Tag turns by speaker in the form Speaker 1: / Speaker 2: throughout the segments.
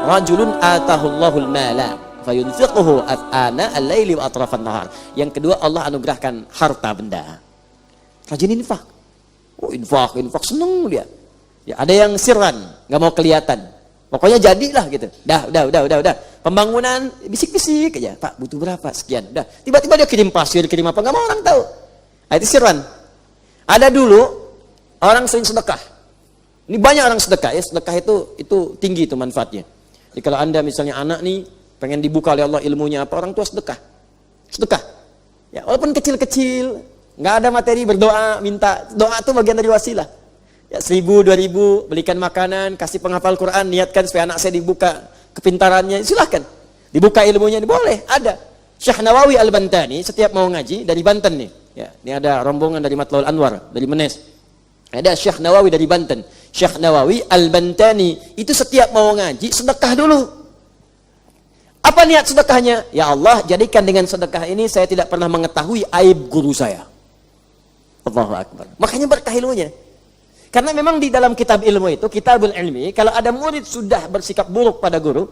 Speaker 1: rajulun atahullahul mala fayunfiquhu ana al-laili wa atrafan nahar. Yang kedua, Allah anugerahkan harta benda. Rajin infak. Oh, infak seneng dia. Ya, ada yang sirran, nggak mau kelihatan. Pokoknya jadilah gitu. Udah. Pembangunan bisik-bisik aja. Pak, butuh berapa? Sekian. Udah. Tiba-tiba dia kirim pasir, kirim apa? Nggak mau orang tahu. Nah, itu sirran. Ada dulu orang sering sedekah. Ini banyak orang sedekah ya. Sedekah itu tinggi itu manfaatnya. Jadi kalau Anda misalnya anak nih pengen dibuka oleh Allah ilmunya apa, orang tua sedekah. Sedekah. Ya, walaupun kecil-kecil, nggak ada materi, berdoa, minta. Doa itu bagian dari wasilah. Ya, 1000, 2000, belikan makanan, kasih penghafal Quran, niatkan supaya anak saya dibuka kepintarannya, silahkan. Dibuka ilmunya, boleh, ada. Syekh Nawawi Al-Bantani setiap mau ngaji dari Banten nih. Ya, ini ada rombongan dari Matlaul Anwar, dari Menes. Ada Syekh Nawawi dari Banten. Syekh Nawawi Al-Bantani itu setiap mau ngaji sedekah dulu. Apa niat sedekahnya? Ya Allah, jadikan dengan sedekah ini saya tidak pernah mengetahui aib guru saya. Allahu Akbar. Makanya berkah ilmunya. Karena memang di dalam kitab ilmu itu, kitabul ilmi, kalau ada murid sudah bersikap buruk pada guru,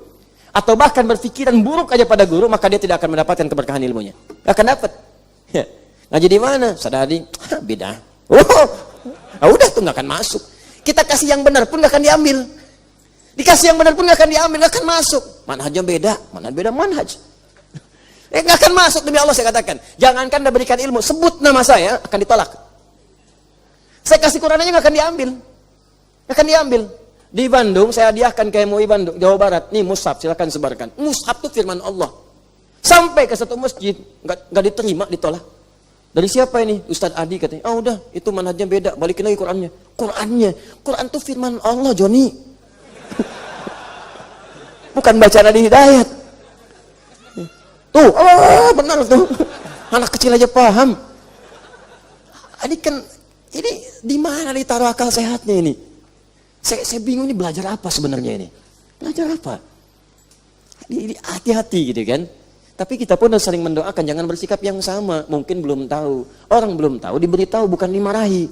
Speaker 1: atau bahkan berpikiran buruk aja pada guru, maka dia tidak akan mendapatkan keberkahan ilmunya. Gak akan dapat. Ya. Ngaji di mana? Sadari, beda. Udah tuh gak akan masuk. Kita kasih yang benar pun gak akan diambil. Dikasih yang benar pun gak akan diambil, gak akan masuk. Manhajnya beda, manhaj. Gak akan masuk, demi Allah saya katakan. Jangankan Anda berikan ilmu, sebut nama saya, akan ditolak. Saya kasih Quran aja nggak akan diambil. Di Bandung saya hadiahkan ke MUI Bandung, Jawa Barat. Nih mushaf, silakan sebarkan. Mushaf itu firman Allah. Sampai ke satu masjid nggak diterima, ditolak. Dari siapa ini? Ustadz Adi katanya. Oh udah, itu manhajnya beda. Balikin lagi Quran itu firman Allah, Joni. Bukan bacaan Adi Hidayat. Tuh, benar tuh. Anak kecil aja paham. Adi kan. Ini di mana ditaruh akal sehatnya ini? Saya bingung ini belajar apa sebenarnya ini? Belajar apa? Ini hati-hati gitu kan? Tapi kita pun harus saling mendoakan, jangan bersikap yang sama. Mungkin belum tahu. Orang belum tahu diberitahu, bukan dimarahi.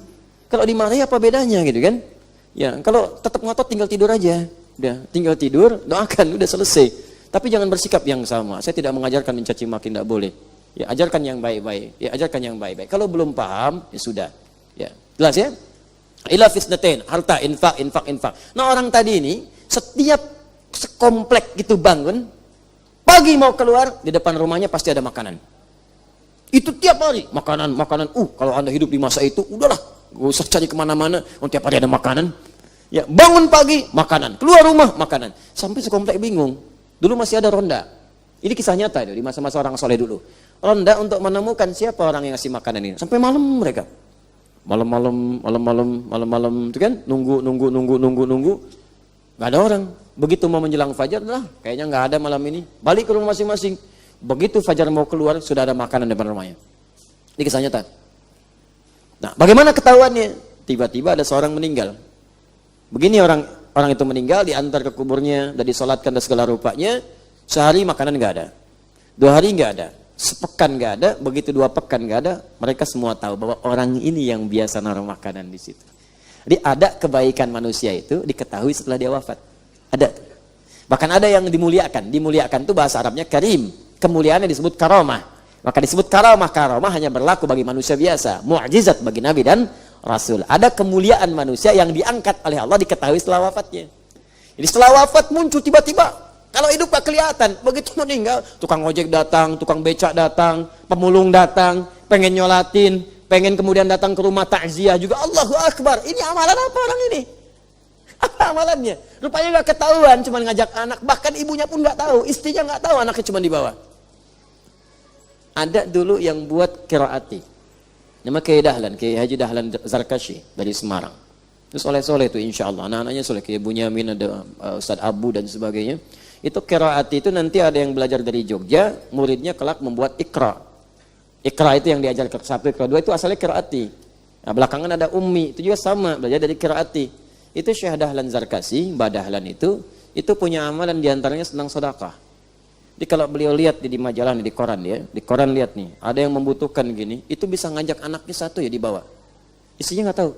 Speaker 1: Kalau dimarahi apa bedanya gitu kan? Ya, kalau tetap ngotot tinggal tidur aja. Udah, tinggal tidur, doakan, udah selesai. Tapi jangan bersikap yang sama. Saya tidak mengajarkan mencaci maki, tidak boleh. Ya, ajarkan yang baik-baik. Kalau belum paham, ya sudah. Ya, jelas ya? Ila fisnatain, harta, infak. Nah, orang tadi ini setiap sekomplek gitu bangun, pagi mau keluar, di depan rumahnya pasti ada makanan. Itu tiap hari makanan. Kalau Anda hidup di masa itu, udahlah, gak usah cari kemana-mana, tiap hari ada makanan. Ya, bangun pagi makanan, keluar rumah makanan, sampai sekomplek bingung. Dulu masih ada ronda. Ini kisah nyata itu di masa-masa orang soleh dulu. Ronda untuk menemukan siapa orang yang ngasih makanan ini. Sampai malam mereka. Malam-malam itu kan nunggu nggak ada orang. Begitu mau menjelang fajar lah, kayaknya nggak ada malam ini, balik ke rumah masing-masing. Begitu fajar mau keluar sudah ada makanan di depan rumahnya. Ini kisah nyata. Nah, bagaimana ketahuannya? Tiba-tiba ada seorang meninggal. Begini orang itu meninggal, diantar ke kuburnya dan disolatkan dan segala rupanya. Sehari makanan nggak ada, 2 hari nggak ada, sepekan nggak ada, begitu 2 pekan nggak ada, mereka semua tahu bahwa orang ini yang biasa naruh makanan di situ. Jadi ada kebaikan manusia itu diketahui setelah dia wafat. Ada. Bahkan ada yang dimuliakan. Dimuliakan itu bahasa Arabnya karim. Kemuliaannya disebut karomah. Maka disebut karomah. Karomah hanya berlaku bagi manusia biasa. Mu'jizat bagi Nabi dan Rasul. Ada kemuliaan manusia yang diangkat oleh Allah diketahui setelah wafatnya. Jadi setelah wafat muncul tiba-tiba. Kalau hidup gak kelihatan, begitu meninggal, tukang ojek datang, tukang becak datang, pemulung datang, pengen nyolatin, pengen kemudian datang ke rumah takziah juga. Allahu Akbar, ini amalan apa orang ini? Apa amalannya? Rupanya gak ketahuan, cuma ngajak anak, bahkan ibunya pun gak tahu, istrinya gak tahu, anaknya cuma dibawa. Ada dulu yang buat qiraati, nama Kiai Dahlan, Kiai Haji Dahlan Zarkashi dari Semarang. Itu soleh-soleh itu insya Allah, anak-anaknya soleh, Kiai Bunyamin, ada Ustadz Abu dan sebagainya. Itu qiraati itu nanti ada yang belajar dari Jogja, muridnya kelak membuat ikra. Ikra itu yang diajar ke 1, ke 2 itu asalnya qiraati. Nah, belakangan ada ummi, itu juga sama, belajar dari qiraati. Itu Syekh Dahlan Zarkasi, Mbah Dahlan itu punya amalan diantaranya senang sedekah. Jadi kalau beliau lihat di majalah nih, di koran lihat nih, ada yang membutuhkan gini, itu bisa ngajak anaknya 1 ya dibawa. Istrinya nggak tahu.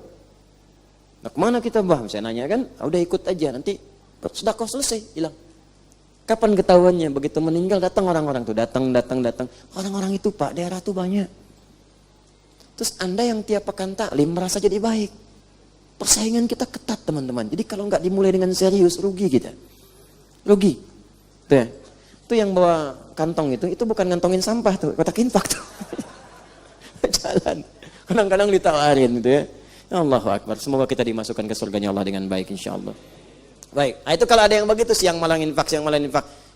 Speaker 1: Nah, kemana kita Mbah? Saya nanya kan, udah ikut aja, nanti sedekah selesai, hilang. Kapan ketahuannya? Begitu meninggal datang orang-orang tuh, datang. Orang-orang itu Pak, daerah tuh banyak. Terus Anda yang tiap pekan taklim merasa jadi baik. Persaingan kita ketat teman-teman. Jadi kalau nggak dimulai dengan serius, rugi kita. Rugi. Tuh ya. Itu yang bawa kantong itu bukan ngantongin sampah tuh, kotak infak tuh. Jalan. Kadang-kadang ditawarin gitu ya. Allahu Akbar. Semoga kita dimasukkan ke surganya Allah dengan baik insyaallah. Baik. Nah, itu kalau ada yang begitu siang malam infak,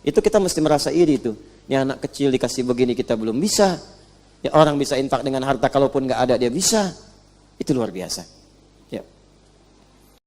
Speaker 1: itu kita mesti merasa iri tuh. Ya anak kecil dikasih begini kita belum bisa. Ya orang bisa infak dengan harta kalaupun nggak ada dia bisa. Itu luar biasa.